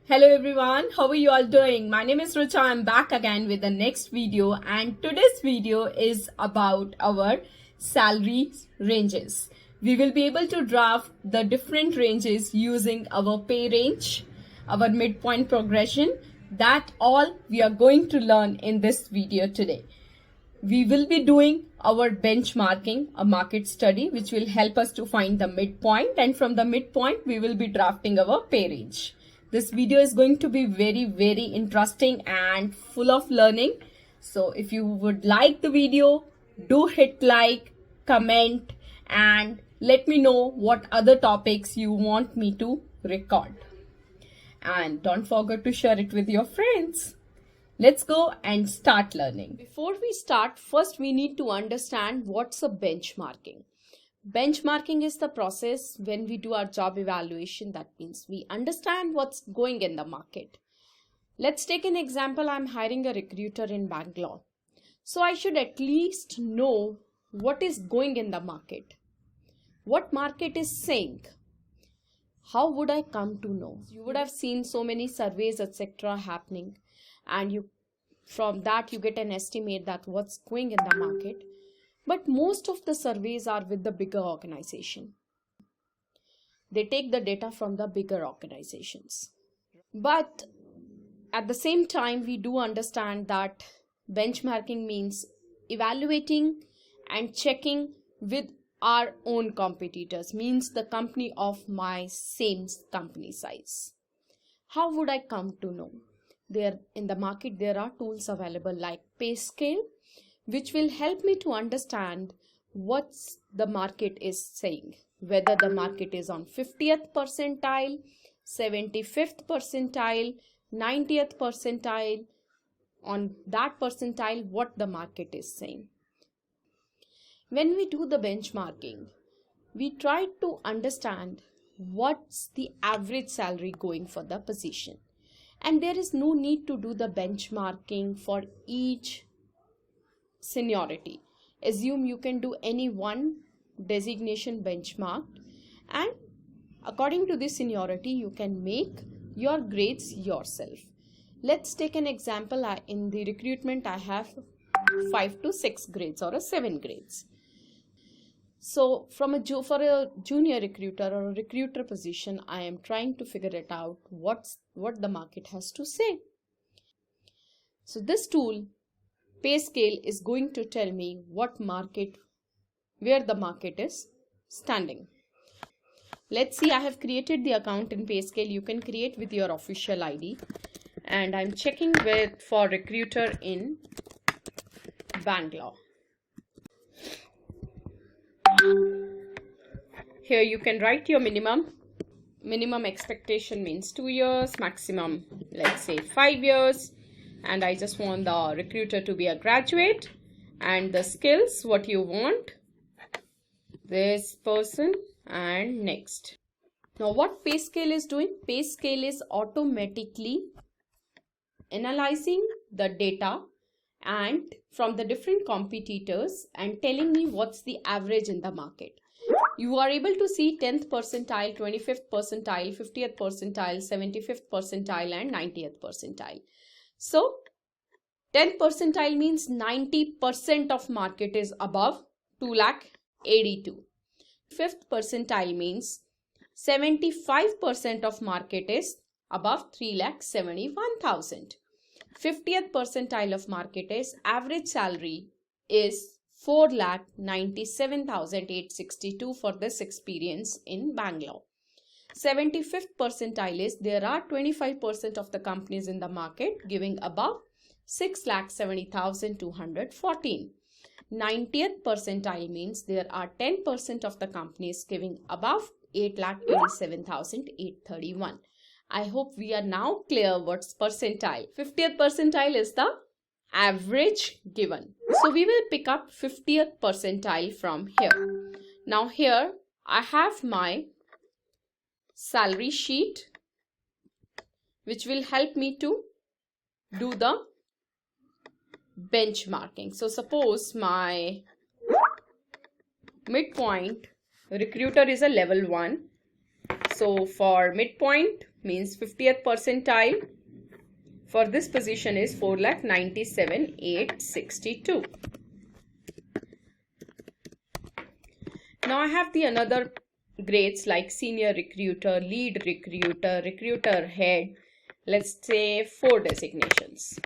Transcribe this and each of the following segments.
Hello everyone, how are you all doing? My name is Richa. I'm back again with the next video, and today's video is about our salary ranges. We will be able to draft the different ranges using our pay range, our midpoint progression. That all we are going to learn in this video today. We will be doing our benchmarking, a market study, which will help us to find the midpoint, and from the midpoint we will be drafting our pay range. This video is going to be very interesting and full of learning. So if you would like the video, do hit like, comment, and let me know what other topics you want me to record. And don't forget to share it with your friends. Let's go and start learning. Before we start, first we need to understand what's a benchmarking. Benchmarking is the process when we do our job evaluation. That means we understand what's going in the market. Let's take an example. I'm hiring a recruiter in Bangalore. So I should at least know what is going in the market. What market is saying. How would I come to know? You would have seen so many surveys, etc. happening. And from that you get an estimate that what's going in the market. But most of the surveys are with the bigger organization. They take the data from the bigger organizations. But at the same time, we do understand that benchmarking means evaluating and checking with our own competitors, means the company of my same company size. How would I come to know? There in the market there are tools available like Payscale, which will help me to understand what the market is saying, whether the market is on 50th percentile, 75th percentile, 90th percentile. On that percentile, what the market is saying. When we do the benchmarking, we try to understand what's the average salary going for the position. And there is no need to do the benchmarking for each seniority. Assume you can do any one designation benchmarked, and according to the seniority you can make your grades yourself. Let's take an example. In the recruitment I have 5 to 6 grades or 7 grades. So for a junior recruiter or a recruiter position, I am trying to figure it out what the market has to say. So this tool, Payscale, is going to tell me where the market is standing. Let's see, I have created the account in Payscale. You can create with your official ID. And I'm checking for recruiter in Bangalore. Here you can write your minimum. Minimum expectation means 2 years, maximum let's say 5 years. And I just want the recruiter to be a graduate. And the skills, what you want, this person, and next. Now what Payscale is doing? Payscale is automatically analyzing the data and from the different competitors and telling me what's the average in the market. You are able to see 10th percentile, 25th percentile, 50th percentile, 75th percentile, and 90th percentile. So 10th percentile means 90% of market is above 2,82,000. 5th percentile means 75% of market is above 3,71,000. 50th percentile of market is average salary is 4,97,862 for this experience in Bangalore. 75th percentile is there are 25% of the companies in the market giving above 6,70,214. 90th percentile means there are 10% of the companies giving above 8,27,831. I hope we are now clear what's percentile. 50th percentile is the average given. So we will pick up 50th percentile from here. Now here I have my salary sheet which will help me to do the benchmarking. So suppose my midpoint recruiter is a level 1. So for midpoint means 50th percentile for this position is 4,97,862. Now I have the another grades like senior recruiter, lead recruiter, recruiter head. Let's say 4 designations.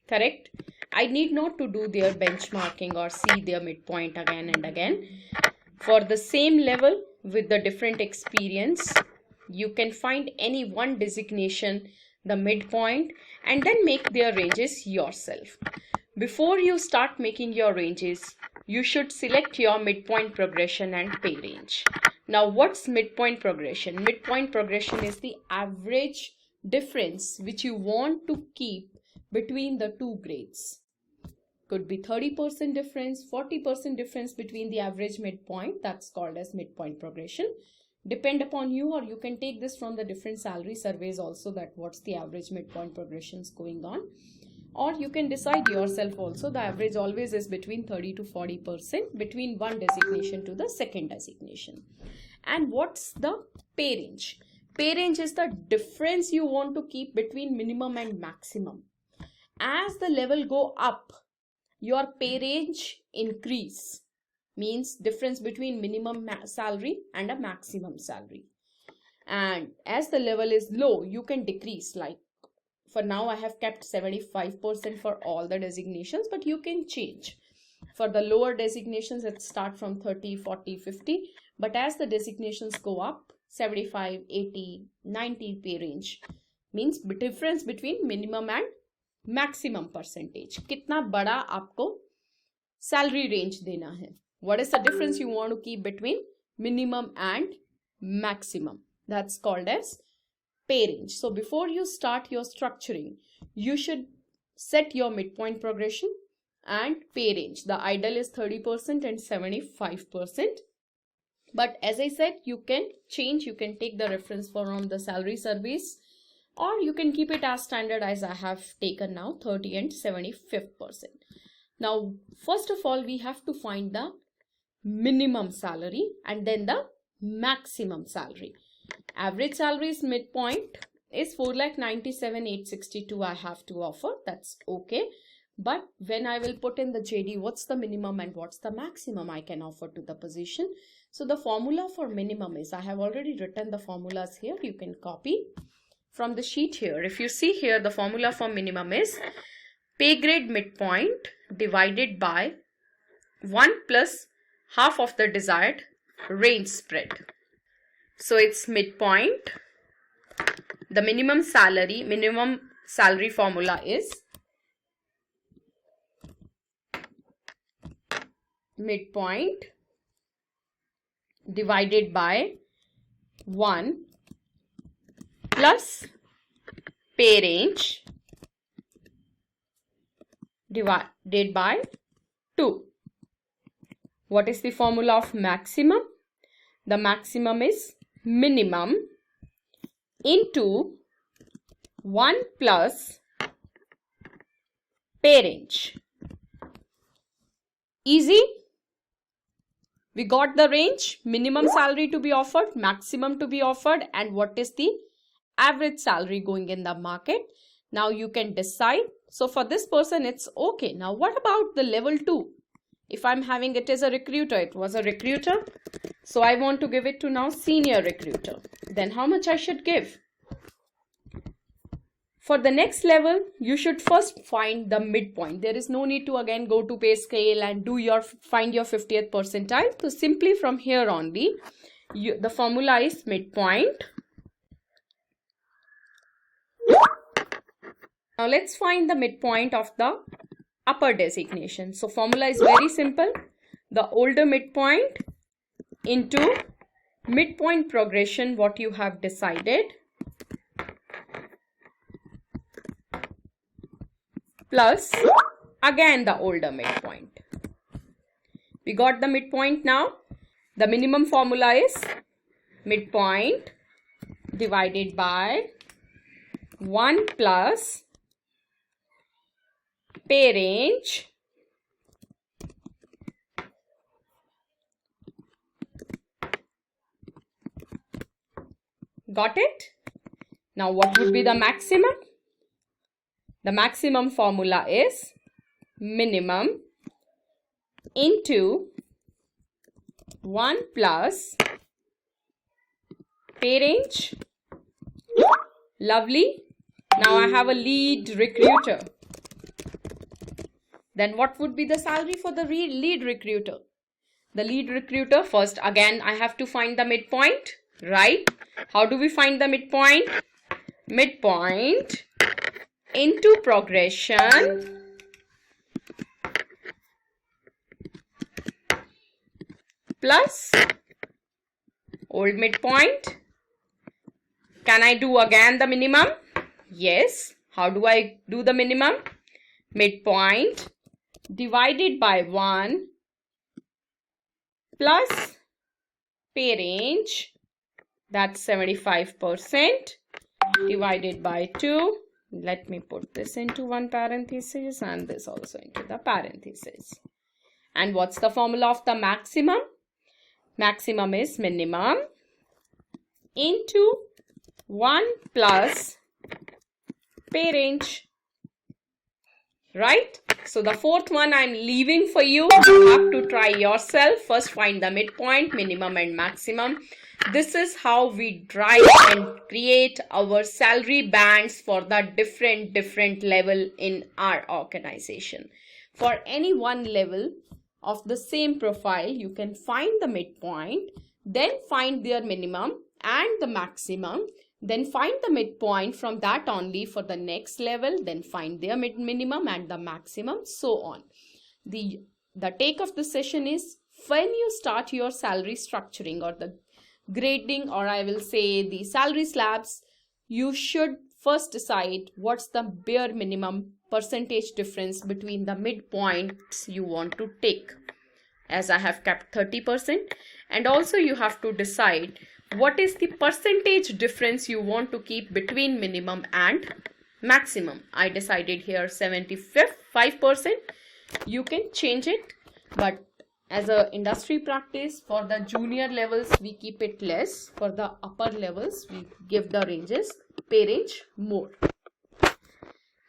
Correct? I need not to do their benchmarking or see their midpoint again and again. For the same level with the different experience, you can find any one designation, the midpoint, and then make their ranges yourself. Before you start making your ranges, you should select your midpoint progression and pay range. Now, what's midpoint progression? Midpoint progression is the average difference which you want to keep between the two grades. Could be 30% difference, 40% difference between the average midpoint. That's called as midpoint progression. Depend upon you, or you can take this from the different salary surveys also, that what's the average midpoint progressions going on. Or you can decide yourself also. The average always is between 30 to 40% between one designation to the second designation. And what's the pay range? Pay range is the difference you want to keep between minimum and maximum. As the level go up, your pay range increase, means difference between minimum salary and a maximum salary. And as the level is low, you can decrease. Like for now I have kept 75% for all the designations, but you can change. For the lower designations, it start from 30, 40, 50, but as the designations go up, 75, 80, 90 pay range, means difference between minimum and maximum percentage. कितना बड़ा आपको salary range देना है? What is the difference you want to keep between minimum and maximum? That's called as pay range. So before you start your structuring, you should set your midpoint progression and pay range. The ideal is 30% and 75%. But as I said, you can change. You can take the reference from the salary surveys, or you can keep it as standard as I have taken now, 30 and 75%. Now, first of all, we have to find the minimum salary and then the maximum salary. Average salary is midpoint is 4,97,862 I have to offer. That's okay. But when I will put in the JD, what's the minimum and what's the maximum I can offer to the position? So the formula for minimum is, I have already written the formulas here. You can copy from the sheet here. If you see here, the formula for minimum is pay grade midpoint divided by 1 plus half of the desired range spread. So it's midpoint. The minimum salary formula is midpoint divided by 1 plus pay range divided by 2. What is the formula of maximum? The maximum is minimum into 1 plus pay range. Easy. We got the range, minimum salary to be offered, maximum to be offered, and what is the average salary going in the market. Now you can decide. So for this person, it's okay. Now what about the level 2? If I'm having it as a recruiter, it was a recruiter. So I want to give it to now senior recruiter. Then how much I should give? For the next level, you should first find the midpoint. There is no need to again go to Payscale and find your 50th percentile. So simply from here only, the formula is midpoint. Now let's find the midpoint of the upper designation. So formula is very simple. The older midpoint into midpoint progression, what you have decided, plus again the older midpoint. We got the midpoint now. The minimum formula is midpoint divided by 1 plus pay range got it? Now what would be the maximum? The maximum formula is minimum into 1 plus pay range. Lovely. Now I have a lead recruiter. Then what would be the salary for the lead recruiter? The lead recruiter, first again I have to find the midpoint, right? How do we find the midpoint? Midpoint into progression plus old midpoint. Can I do again the minimum? Yes. How do I do the minimum? Midpoint divided by 1 plus pay range, that's 75%, divided by 2. Let me put this into one parenthesis and this also into the parenthesis. And what's the formula of the maximum? Maximum is minimum into 1 plus pay range. Right? So the fourth one I'm leaving for you. You have to try yourself. First find the midpoint, minimum and maximum. This is how we drive and create our salary bands for the different level in our organization. For any one level of the same profile, you can find the midpoint, then find their minimum and the maximum. Then find the midpoint from that only for the next level, then find their minimum and the maximum, so on. The take of the session is, when you start your salary structuring or the grading, or I will say the salary slabs, you should first decide what's the bare minimum percentage difference between the midpoints you want to take. As I have kept 30%, and also you have to decide what is the percentage difference you want to keep between minimum and maximum. I decided here 75%. You can change it, but as a industry practice, for the junior levels we keep it less. For the upper levels we give the ranges, pay range more.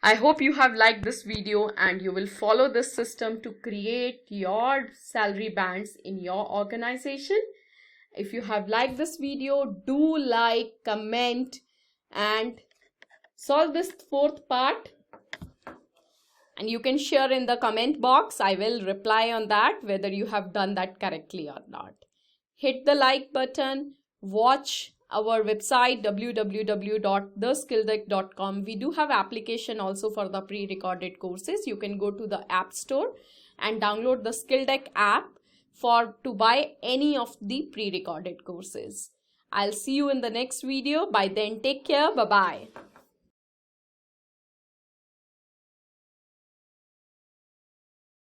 I hope you have liked this video and you will follow this system to create your salary bands in your organization. If you have liked this video, do like, comment and solve this fourth part. And you can share in the comment box. I will reply on that whether you have done that correctly or not. Hit the like button. Watch our website www.theskilldeck.com. We do have application also for the pre-recorded courses. You can go to the App Store and download the SkillDeck app to buy any of the pre-recorded courses. I'll see you in the next video. By then, take care. Bye-bye.